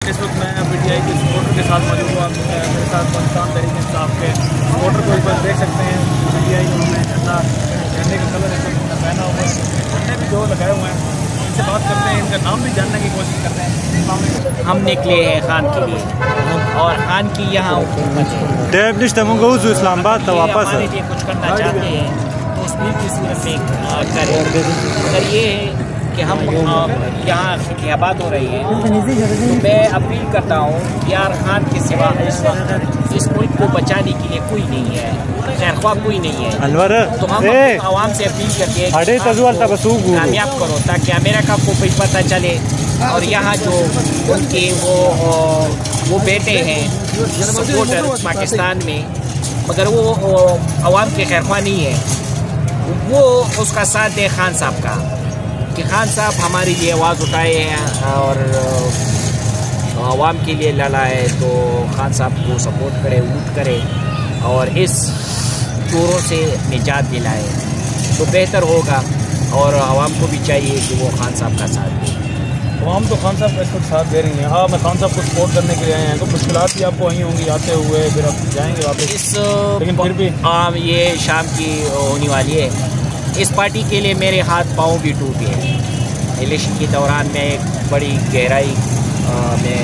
इस वक्त मैं PTI के सपोर्टर के साथ मौजूद हूँ। आप मेरे साथ पाकिस्तान तहरीक इंसाफ के सपोर्टर को एक बार देख सकते हैं। PTI उन्होंने झंडे का कलर इस वक्त पहना हुआ है, झंडे भी दो लगाए हुए हैं। इनसे बात करते हैं, इनका नाम भी जानने की कोशिश करते हैं। हम निकले हैं खान के लिए और खान की यहाँ इस्लामाबाद तो वापस कुछ करना चाहते हैं तो उस बिल की सूरत में करें। मगर ये है कि हम यहाँ ख़ियाबात हो रही है, तो मैं अपील करता हूँ यार खान के सिवा इस वक्त इस मुल्क को बचाने के लिए कोई नहीं है, खैरख्वाह कोई नहीं है। तो हम आवाम से अपील करते हैं कामयाब करो ताकि अमेरिका को भी पता चले और यहाँ जो उनके वो बेटे हैं सपोर्टर पाकिस्तान में, मगर वो आवाम के खैरख्वाह नहीं है, वो उसका साथ दे खान साहब का कि खान साहब हमारे लिए आवाज़ उठाए हैं और आवाम के लिए लड़ा है। तो खान साहब को सपोर्ट करे, वोट करे और इस चोरों से निजात दिलाए तो बेहतर होगा। और आवाम को भी चाहिए कि वो खान साहब का साथ दे। आवाम तो खान साहब का इस वक्त साथ दे रही हैं। हाँ, मैं खान साहब को सपोर्ट करने के लिए आए हैं, तो मुश्किलात भी आपको वहीं होंगी आते हुए, फिर आप जाएंगे वापस, लेकिन फिर भी ये शाम की होने वाली है। इस पार्टी के लिए मेरे हाथ पाँव भी टूटे हैं। इलेक्शन के दौरान मैं एक बड़ी गहराई में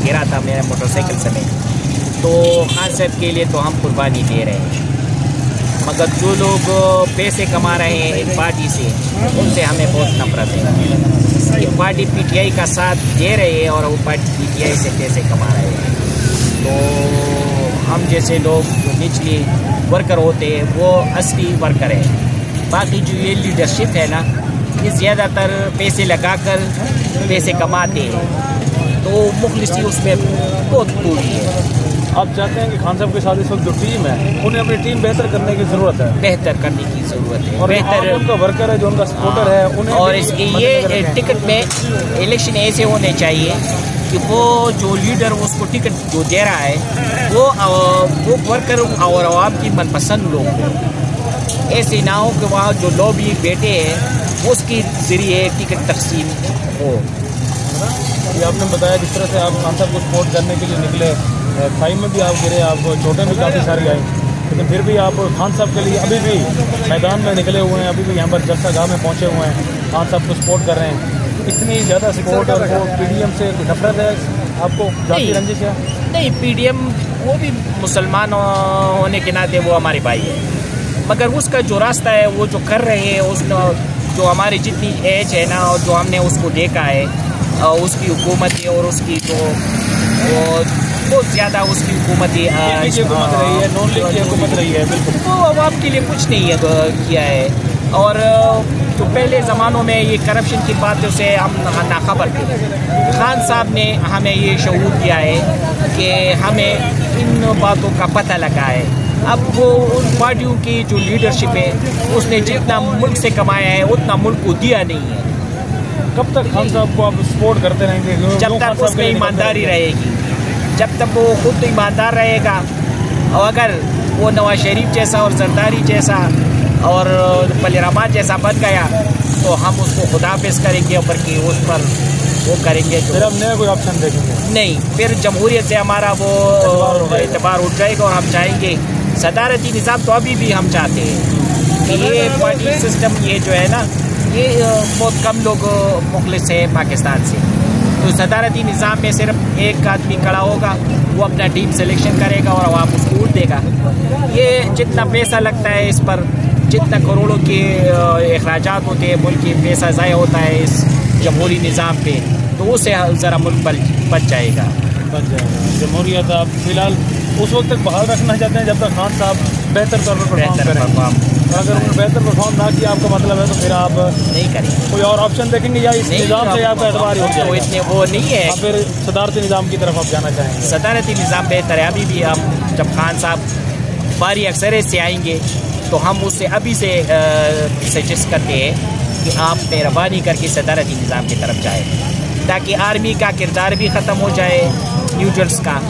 गिरा था मेरे मोटरसाइकिल समेत, तो खान साहब के लिए तो हम कुर्बानी दे रहे हैं। मगर जो लोग पैसे कमा रहे हैं एक पार्टी से, उनसे हमें बहुत नफरत है। ये पार्टी PTI का साथ दे रहे हैं और वो पार्टी PTI से पैसे कमा रहे हैं। तो हम जैसे लोग जो निचली वर्कर होते हैं वो असली वर्कर हैं। बाकी जो ये लीडरशिप है ना, ये ज़्यादातर पैसे लगाकर पैसे कमाते हैं, तो मुखलिसी उसमें बहुत पूरी है। आप चाहते हैं कि खान साहब के साथ इस वक्त जो टीम है उन्हें अपनी टीम बेहतर करने की ज़रूरत है, बेहतर करने की ज़रूरत है। और बेहतर उनका वर्कर है जो उनका सपोर्टर है उन्हें, और इसके ये टिकट में इलेक्शन ऐसे होने चाहिए कि वो जो लीडर उसको टिकट जो दे रहा है वो वर्कर और आवाम की मनपसंद लोग हो। ऐसे ना हो कि वहाँ जो लॉबी बैठे हैं उसके ज़रिए टिकट तकसीम हो। ये आपने बताया जिस तरह से आप खान साहब को सपोर्ट करने के लिए निकले, खाई में भी आप गिरे, आप चोटें भी काफ़ी सारी आई, लेकिन फिर भी आप खान साहब के लिए अभी भी मैदान में निकले हुए हैं, अभी भी यहाँ पर जलसा गाह में पहुँचे हुए हैं, खान साहब को सपोर्ट कर रहे हैं। इतनी ज़्यादा सपोर्ट और वो PDM से नफरत है आपको, जाती रंजिश है? नहीं, PDM वो भी मुसलमान होने के नाते वो हमारे भाई है, मगर उसका जो रास्ता है वो जो कर रहे हैं, उस जो हमारी जितनी एज है ना और जो हमने उसको देखा है, उसकी हुकूमत है और उसकी जो बहुत ज़्यादा उसकी हुकूमत रही है, नॉन लीग की हुकूमत रही है, बिल्कुल वो आवाम के लिए कुछ नहीं है किया है। और जो पहले ज़मानों में ये करप्शन की बातों से हम नाखबर थे, खान साहब ने हमें ये शऊर दिया है कि हमें इन बातों का पता लगा है। अब वो उन पार्टियों की जो लीडरशिप है उसने जितना मुल्क से कमाया है उतना मुल्क को दिया नहीं है। कब तक खान साहब को आप सपोर्ट करते रहेंगे? जब तक उसमें ईमानदारी रहेगी, जब तक वो खुद ईमानदार रहेगा। और अगर वो नवाज शरीफ जैसा और जरदारी जैसा और पलेरामात जैसा बन गया तो हम उसको खुदाफिज करेंगे और कि उस पर वो करेंगे। फिर हम नया कोई ऑप्शन देखेंगे नहीं, फिर जमहूरियत से हमारा वो एतबार उठ जाएगा और हम चाहेंगे सदारती निज़ाम। तो अभी भी हम चाहते हैं कि ये पार्टी सिस्टम ये जो है ना, ये बहुत कम लोग मुखलिस है पाकिस्तान से, तो सदारती निज़ाम में सिर्फ एक आदमी खड़ा होगा, वो अपना टीम सिलेक्शन करेगा और आवाम उसको वोट देगा। ये जितना पैसा लगता है इस पर, जितना करोड़ों के अखराजात होते हैं, मुल्क की पैसा ज़ाया होता है इस जमहूरी निज़ाम पे, तो उससे ज़रा मुल्क बच जाएगा। जमहूरियत आप फिलहाल उस वक्त तक बहाल रखना चाहते हैं जब तक खान साहब बेहतर तौर पर परफॉर्म करें। और अगर उन्होंने बेहतर परफॉर्म ना किया आपका मतलब है तो फिर आप नहीं करेंगे, कोई और ऑप्शन देखेंगे या इस निज़ाम से आपका एतबार हो जाएगा? इतने वो नहीं है, फिर सदारती निज़ाम की तरफ आप जाना चाहेंगे? सदारती निज़ाम बेहतर है। अभी भी हम जब खान साहब बारी अक्सरियत से आएंगे तो हम उससे अभी से सजेस्ट करते हैं कि आप मेहरबानी करके सदारती निज़ाम की तरफ जाएँ, ताकि आर्मी का किरदार भी ख़त्म हो जाए, न्यूट्रल्स का।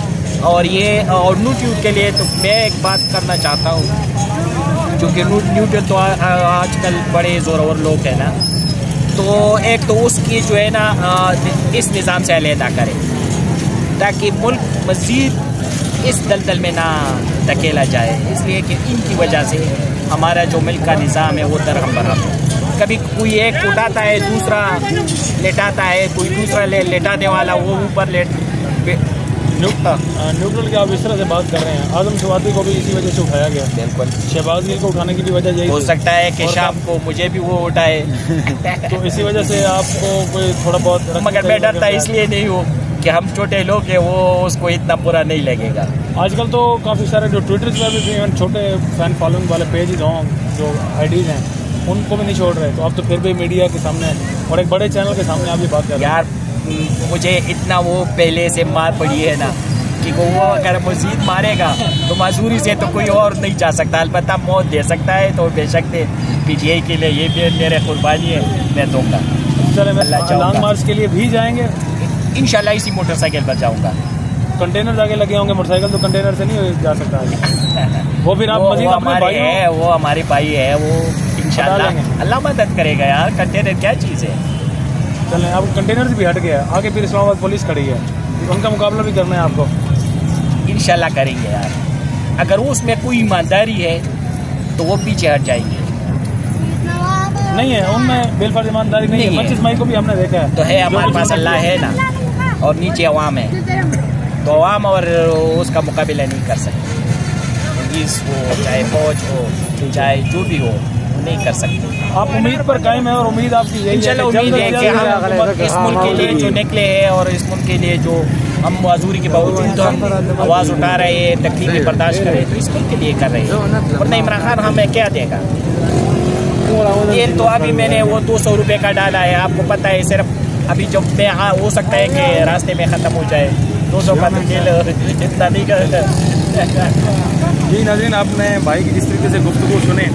और ये और न्यूट्रल के लिए तो मैं एक बात करना चाहता हूँ, क्योंकि न्यूट्रल तो आजकल बड़े ज़ोरवर लोग हैं ना, तो एक तो उसकी जो है ना इस निज़ाम से अलहदा करें, ताकि मुल्क मज़ीद इस दलदल में ना धकेला जाए, इसलिए कि इनकी वजह से हमारा जो मुल्क का निज़ाम है वो दरहम बरहम है। कभी कोई एक उठाता है, दूसरा लेटाता है, कोई दूसरा लेटाने वाला वो ऊपर न्यूट्रल की आप इस तरह से बात कर रहे हैं, आजम शवाती को भी इसी वजह से उठाया गया। बिल्कुल, शहबाज गिल को उठाने की भी वजह यही हो सकता है कि शाम को मुझे भी वो उठाए तो इसी वजह से आपको कोई थोड़ा बहुत, मगर मैं डरता इसलिए नहीं हूँ कि हम छोटे लोग हैं, वो उसको इतना बुरा नहीं लगेगा। आजकल तो काफ़ी सारे जो ट्विटर पर भी छोटे फैन फॉलोइंग वाले पेजेज हों, जो आईडीज़ हैं, उनको भी नहीं छोड़ रहे, तो आप तो फिर भी मीडिया के सामने और एक बड़े चैनल के सामने आप ये बात कर रहे हैं। यार मुझे इतना वो पहले से मार पड़ी है ना कि वो अगर मज़ीद मारेगा तो माजूरी से तो कोई और नहीं जा सकता, अलबत्ता मौत दे सकता है, तो बेशक दे। पीटीआई के लिए ये भी मेरे कुर्बानी है, मैं दूँगा। चले, मैं लॉन्ग मार्च के लिए भी जाएंगे इंशाल्लाह, इसी मोटरसाइकिल पर जाऊँगा। कंटेनर जाके लगे होंगे, मोटरसाइकिल तो कंटेनर से नहीं जा सकता वो फिर आप मजीद अपने भाई है, वो हमारे भाई है, वो इंशाल्लाह अल्लाह मदद करेगा यार। कंटेनर क्या चीज़ है। चलें, अब कंटेनर से भी हट गया, आगे फिर इस्लामाबाद पुलिस खड़ी है, उनका मुकाबला भी करना है आपको। इंशाल्लाह करेंगे यार, अगर उसमें कोई ईमानदारी है तो वो पीछे हट जाएंगे। नहीं है उनमें बेलफर्ज ईमानदारी नहीं है। 25 मई को भी हमने देखा है। तो है, हमारे पास अल्लाह है ना, और नीचे अवाम है, तो अवाम और उसका मुकाबला नहीं कर सकते। पुलिस हो, चाहे फौज हो, चाहे जो भी हो, नहीं कर सकते। आप उम्मीद पर कायम है और उम्मीद आपकी यही है, उम्मीद है कि हम इस मुल्क के लिए जो निकले हैं और इस मुल्क के लिए जो हम माजूरी के बावजूद तो हम आवाज़ उठा रहे हैं, तकलीफें बर्दाश्त कर रहे हैं, तो इस मुल्क के लिए कर रहे हैं। वरना इमरान खान हमें क्या देगा। तेल तो अभी मैंने वो 200 रुपये का डाला है, आपको पता है। सिर्फ अभी जब मैं हो सकता है कि रास्ते में ख़त्म हो जाए, 200 का तेल इतना नहीं कर। जी नाज़रीन, आपने भाई की जिस तरीके से गुफ्तगू सुने,